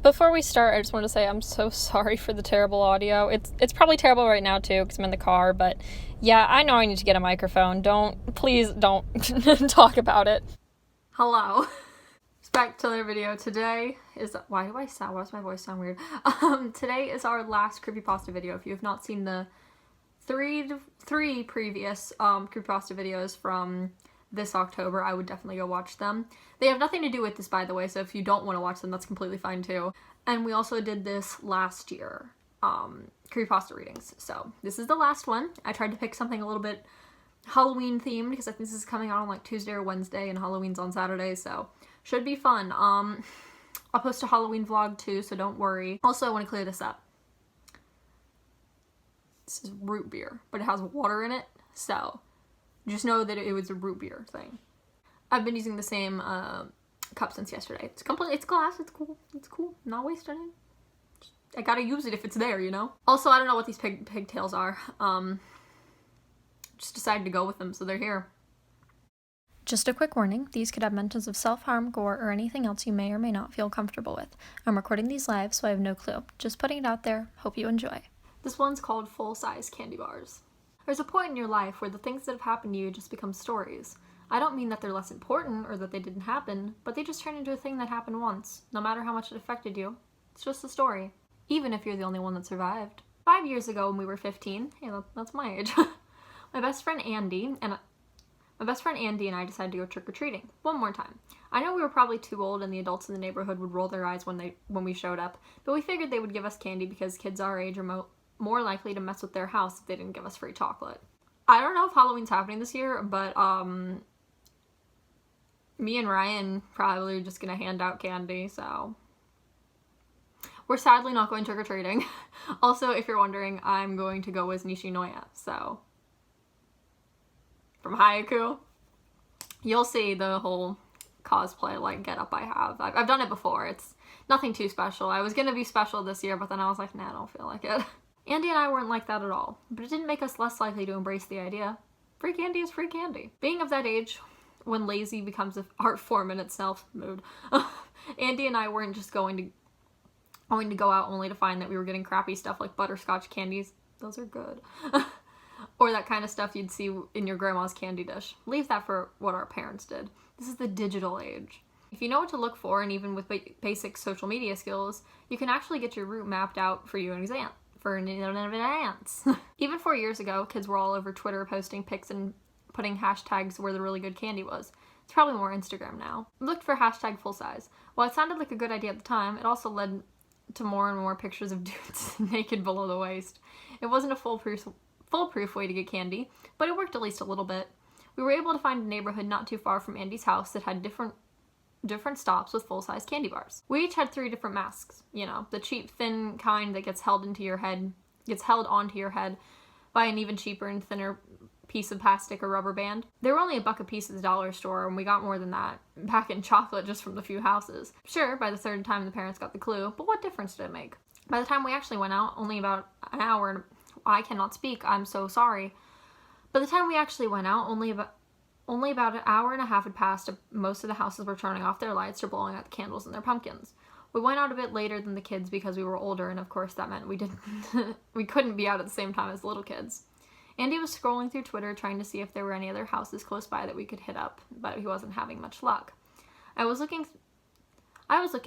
Before we start, I just want to say I'm so sorry for the terrible audio. It's probably terrible right now too because I'm in the car, but yeah, I know I need to get a microphone. Please don't talk about it. Hello. It's back to another video. Today is, why does my voice sound weird? Today is our last creepypasta video. If you have not seen the three previous creepypasta videos from this October, I would definitely go watch them. They have nothing to do with this, by the way, so if you don't want to watch them, that's completely fine too. And we also did this last year, creepypasta readings. So this is the last one. I tried to pick something a little bit Halloween themed because I think this is coming out on like Tuesday or Wednesday and Halloween's on Saturday, so should be fun. I'll post a Halloween vlog too, so don't worry. Also, I want to clear this up. This is root beer, but it has water in it, so just know that it was a root beer thing. I've been using the same cup since yesterday. It's glass, it's cool, not wasting it. I gotta use it if it's there, you know? Also, I don't know what these pigtails are. Just decided to go with them, so they're here. Just a quick warning, these could have mentions of self-harm, gore, or anything else you may or may not feel comfortable with. I'm recording these live, so I have no clue. Just putting it out there, hope you enjoy. This one's called Full-Size Candy Bars. There's a point in your life where the things that have happened to you just become stories. I don't mean that they're less important or that they didn't happen, but they just turn into a thing that happened once. No matter how much it affected you, it's just a story. Even if you're the only one that survived. 5 years ago when we were 15, hey, that's my age, my best friend Andy and I decided to go trick-or-treating. One more time. I know we were probably too old and the adults in the neighborhood would roll their eyes when we showed up, but we figured they would give us candy because kids our age are more likely to mess with their house if they didn't give us free chocolate. I don't know if Halloween's happening this year, but me and Ryan probably just gonna hand out candy, so we're sadly not going trick-or-treating. Also, if you're wondering, I'm going to go as Nishinoya, so from Haiku. You'll see the whole cosplay like get up I have. I've done it before. It's nothing too special. I was gonna be special this year, but then I was like, nah, I don't feel like it. Andy and I weren't like that at all, but it didn't make us less likely to embrace the idea. Free candy is free candy. Being of that age, when lazy becomes an art form in itself, mood. Andy and I weren't just going to go out only to find that we were getting crappy stuff like butterscotch candies. Those are good. Or that kind of stuff you'd see in your grandma's candy dish. Leave that for what our parents did. This is the digital age. If you know what to look for, and even with basic social media skills, you can actually get your route mapped out for you in advance. Even 4 years ago, kids were all over Twitter posting pics and putting hashtags where the really good candy was. It's probably more Instagram now. We looked for hashtag full size. While it sounded like a good idea at the time, it also led to more and more pictures of dudes naked below the waist. It wasn't a foolproof way to get candy, but it worked at least a little bit. We were able to find a neighborhood not too far from Andy's house that had different stops with full-size candy bars. We each had 3 different masks, you know, the cheap, thin kind that gets held onto your head by an even cheaper and thinner piece of plastic or rubber band. They were only $1 a piece at the dollar store, and we got more than that back in chocolate just from the few houses. Sure, by the third time the parents got the clue, but what difference did it make? By the time we actually went out, only about an hour, I cannot speak, I'm so sorry. By the time we actually went out, only about an hour and a half had passed. Most of the houses were turning off their lights or blowing out the candles in their pumpkins. We went out a bit later than the kids because we were older, and of course that meant we couldn't be out at the same time as little kids. Andy was scrolling through Twitter trying to see if there were any other houses close by that we could hit up, but he wasn't having much luck. I was looking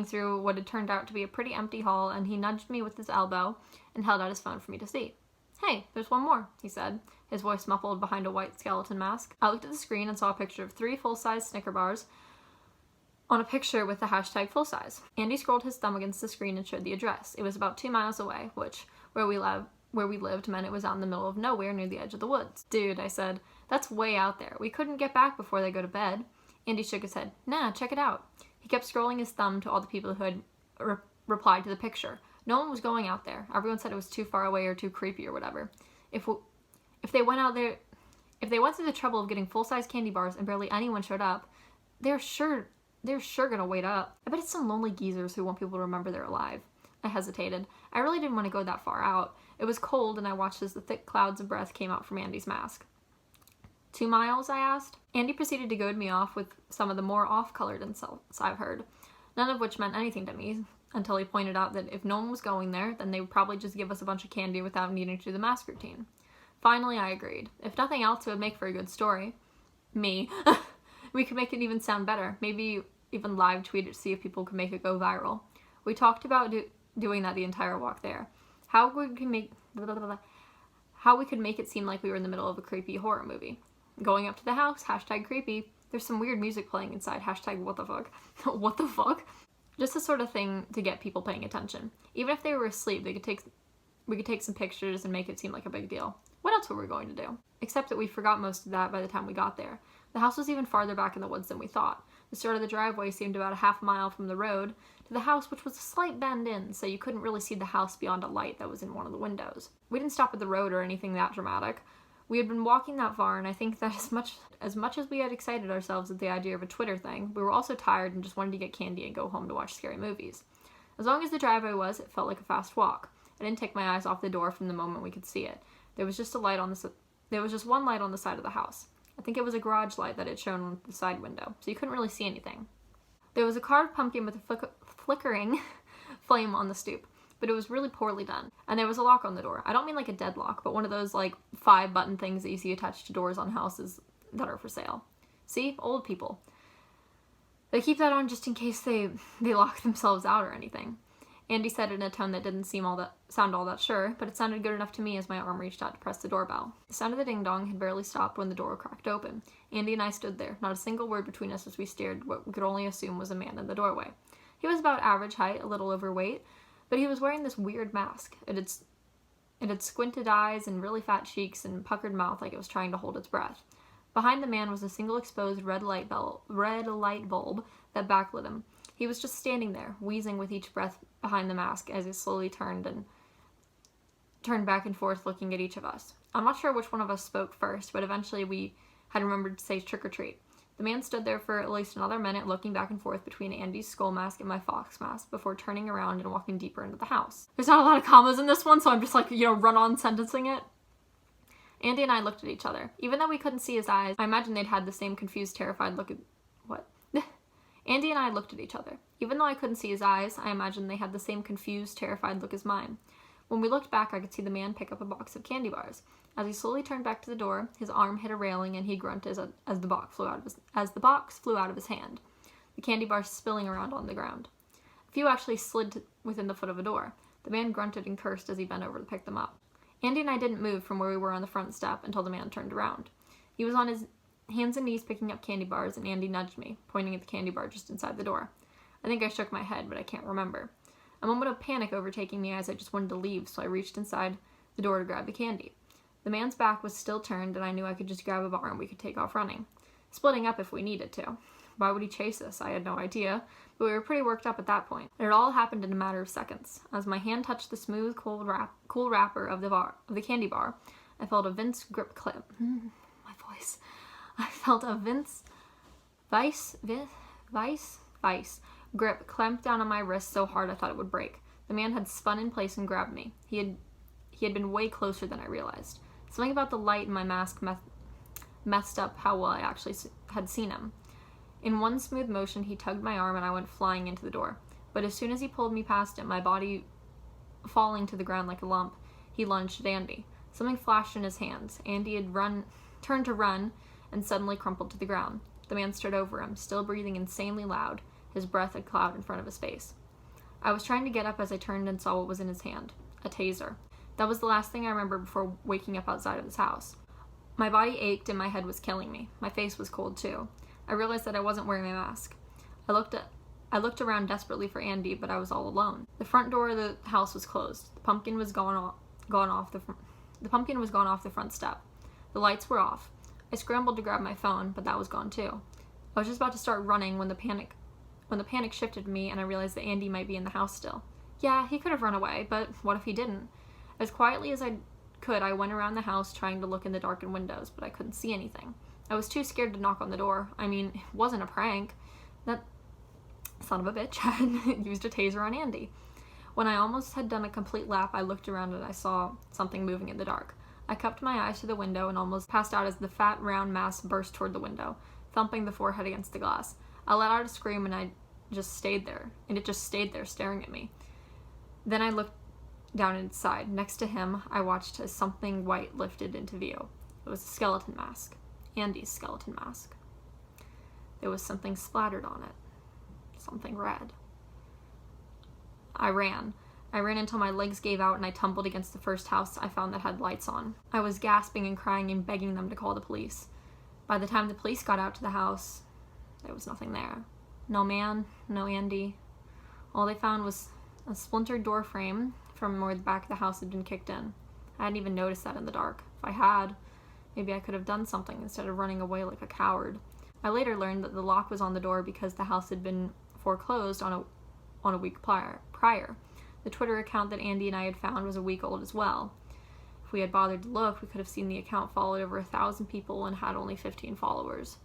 through what had turned out to be a pretty empty hall, and he nudged me with his elbow and held out his phone for me to see. "Hey, there's one more," he said, his voice muffled behind a white skeleton mask. I looked at the screen and saw a picture of 3 full-size Snicker bars on a picture with the hashtag full size. Andy scrolled his thumb against the screen and showed the address. It was about 2 miles away, which, where we lived, meant it was out in the middle of nowhere near the edge of the woods. "Dude," I said, "that's way out there. We couldn't get back before they go to bed." Andy shook his head. "Nah, check it out." He kept scrolling his thumb to all the people who had replied to the picture. No one was going out there. Everyone said it was too far away or too creepy or whatever. If they went through the trouble of getting full-size candy bars and barely anyone showed up, they're sure gonna wait up. I bet it's some lonely geezers who want people to remember they're alive. I hesitated. I really didn't want to go that far out. It was cold, and I watched as the thick clouds of breath came out from Andy's mask. 2 miles, I asked. Andy proceeded to goad me off with some of the more off-colored insults I've heard, none of which meant anything to me. until he pointed out that if no one was going there, then they would probably just give us a bunch of candy without needing to do the mask routine. Finally, I agreed. If nothing else, it would make for a good story. Me. We could make it even sound better. Maybe even live tweet it to see if people could make it go viral. We talked about doing that the entire walk there. How we could make it seem like we were in the middle of a creepy horror movie. Going up to the house, #creepy. There's some weird music playing inside, #what the fuck. What the fuck? Just the sort of thing to get people paying attention. Even if they were asleep, we could take some pictures and make it seem like a big deal. What else were we going to do? Except that we forgot most of that by the time we got there. The house was even farther back in the woods than we thought. The start of the driveway seemed about a half mile from the road to the house, which was a slight bend in, so you couldn't really see the house beyond a light that was in one of the windows. We didn't stop at the road or anything that dramatic. We had been walking that far, and I think that as much as we had excited ourselves at the idea of a Twitter thing, we were also tired and just wanted to get candy and go home to watch scary movies. As long as the driveway was, it felt like a fast walk. I didn't take my eyes off the door from the moment we could see it. There was just one light on the side of the house. I think it was a garage light that had shown on the side window, so you couldn't really see anything. There was a carved pumpkin with a flickering flame on the stoop, but it was really poorly done. And there was a lock on the door. I don't mean like a deadlock, but one of those like 5-button things that you see attached to doors on houses that are for sale. See? Old people. They keep that on just in case they lock themselves out or anything. Andy said it in a tone that didn't sound all that sure, but it sounded good enough to me as my arm reached out to press the doorbell. The sound of the ding-dong had barely stopped when the door cracked open. Andy and I stood there, not a single word between us as we stared what we could only assume was a man in the doorway. He was about average height, a little overweight, but he was wearing this weird mask. It had squinted eyes and really fat cheeks and puckered mouth like it was trying to hold its breath. Behind the man was a single exposed red light bulb that backlit him. He was just standing there, wheezing with each breath behind the mask as he slowly turned back and forth looking at each of us. I'm not sure which one of us spoke first, but eventually we had remembered to say trick or treat. The man stood there for at least another minute looking back and forth between Andy's skull mask and my fox mask before turning around and walking deeper into the house. There's not a lot of commas in this one, so I'm just like, run on sentencing it. Andy and I looked at each other. Even though we couldn't see his eyes, I imagine they'd had the same confused, terrified look at... What? Andy and I looked at each other. Even though I couldn't see his eyes, I imagined they had the same confused, terrified look as mine. When we looked back, I could see the man pick up a box of candy bars. As he slowly turned back to the door, his arm hit a railing and he grunted as the box flew out of his hand, the candy bars spilling around on the ground. A few actually slid within the foot of a door. The man grunted and cursed as he bent over to pick them up. Andy and I didn't move from where we were on the front step until the man turned around. He was on his hands and knees picking up candy bars, and Andy nudged me, pointing at the candy bar just inside the door. I think I shook my head, but I can't remember. A moment of panic overtaking me as I just wanted to leave, so I reached inside the door to grab the candy. The man's back was still turned, and I knew I could just grab a bar and we could take off running. Splitting up if we needed to. Why would he chase us? I had no idea, but we were pretty worked up at that point. It all happened in a matter of seconds. As my hand touched the smooth, cool wrapper of the candy bar, I felt a Vince grip clip. My voice. I felt a vice grip clamp down on my wrist so hard I thought it would break. The man had spun in place and grabbed me. He had been way closer than I realized. Something about the light in my mask messed up how well I actually had seen him. In one smooth motion, he tugged my arm and I went flying into the door. But as soon as he pulled me past him, my body falling to the ground like a lump, he lunged at Andy. Something flashed in his hands. Andy had turned to run, and suddenly crumpled to the ground. The man stood over him, still breathing insanely loud, his breath a cloud in front of his face. I was trying to get up as I turned and saw what was in his hand. A taser. That was the last thing I remember before waking up outside of his house. My body ached and my head was killing me. My face was cold too. I realized that I wasn't wearing my mask. I looked around desperately for Andy, but I was all alone. The front door of the house was closed. The pumpkin was gone off the front step. The lights were off. I scrambled to grab my phone, but that was gone too. I was just about to start running when the panic shifted me and I realized that Andy might be in the house still. Yeah, he could have run away, but what if he didn't? As quietly as I could, I went around the house trying to look in the darkened windows, but I couldn't see anything. I was too scared to knock on the door. I mean, it wasn't a prank. That son of a bitch had used a taser on Andy. When I almost had done a complete lap, I looked around and I saw something moving in the dark. I cupped my eyes to the window and almost passed out as the fat, round mass burst toward the window, thumping the forehead against the glass. I let out a scream and I just stayed there. And it just stayed there staring at me. Then I looked down inside. Next to him, I watched as something white lifted into view. It was a skeleton mask. Andy's skeleton mask. There was something splattered on it. Something red. I ran. I ran until my legs gave out and I tumbled against the first house I found that had lights on. I was gasping and crying and begging them to call the police. By the time the police got out to the house, there was nothing there. No man, no Andy. All they found was a splintered door frame from where the back of the house had been kicked in. I hadn't even noticed that in the dark. If I had, maybe I could have done something instead of running away like a coward. I later learned that the lock was on the door because the house had been foreclosed on a week prior. The Twitter account that Andy and I had found was a week old as well. If we had bothered to look, we could have seen the account followed over 1,000 people and had only 15 followers.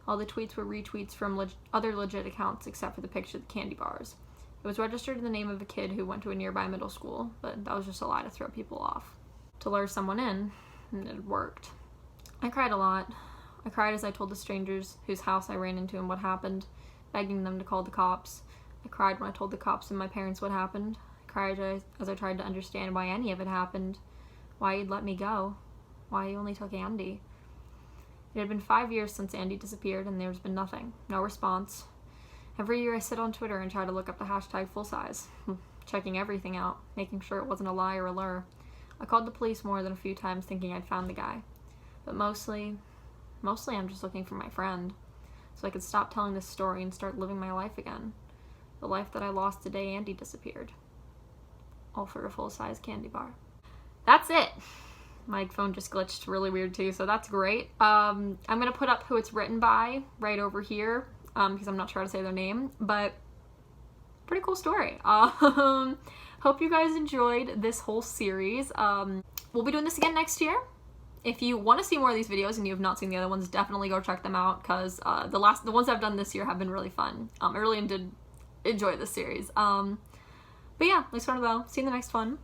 All the tweets were retweets from other legit accounts except for the picture of the candy bars. It was registered in the name of a kid who went to a nearby middle school, but that was just a lie to throw people off. To lure someone in, and it worked. I cried a lot. I cried as I told the strangers whose house I ran into and what happened, begging them to call the cops. I cried when I told the cops and my parents what happened. I cried as I tried to understand why any of it happened, why he'd let me go, why he only took Andy. It had been 5 years since Andy disappeared and there's been nothing, no response. Every year I sit on Twitter and try to look up the hashtag full size, checking everything out, making sure it wasn't a lie or a lure. I called the police more than a few times thinking I'd found the guy. But mostly I'm just looking for my friend, so I could stop telling this story and start living my life again. The life that I lost the day Andy disappeared. All for a full-size candy bar. That's it! My phone just glitched really weird too, so that's great. I'm gonna put up who it's written by right over here, because I'm not sure how to say their name, but pretty cool story. Hope you guys enjoyed this whole series. We'll be doing this again next year. If you want to see more of these videos and you have not seen the other ones, definitely go check them out, because the ones I've done this year have been really fun. I really did enjoy this series. But yeah, thanks for watching. See you in the next one.